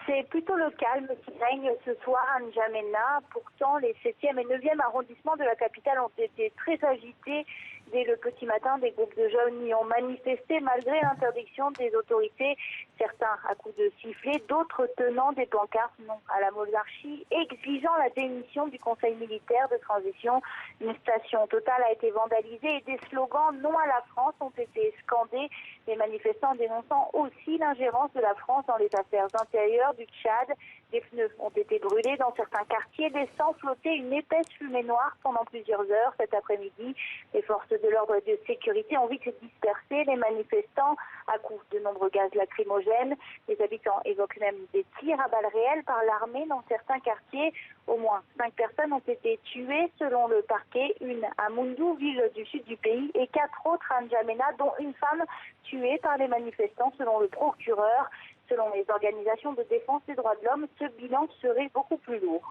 C'est plutôt le calme qui règne ce soir à N'Djamena. Pourtant, les 7e et 9e arrondissements de la capitale ont été très agités. Dès le petit matin, des groupes de jeunes y ont manifesté malgré l'interdiction des autorités. Certains à coups de sifflet, d'autres tenant des pancartes non à la monarchie, exigeant la démission du conseil militaire de transition. Une station Total a été vandalisée et des slogans non à la France ont été scandés. Les manifestants dénonçant aussi l'ingérence de la France dans les affaires intérieures du Tchad. Des pneus ont été brûlés dans certains quartiers, laissant flotter une épaisse fumée noire pendant plusieurs heures cet après-midi. Les forces de l'ordre et de sécurité ont vite dispersé les manifestants à coups de nombreux gaz lacrymogènes. Les habitants évoquent même des tirs à balles réelles par l'armée dans certains quartiers. Au moins 5 personnes ont été tuées selon le parquet, une à Moundou, ville du sud du pays, et 4 autres à N'Djamena, dont une femme tuée par les manifestants selon le procureur. Selon les organisations de défense des droits de l'homme, ce bilan serait beaucoup plus lourd.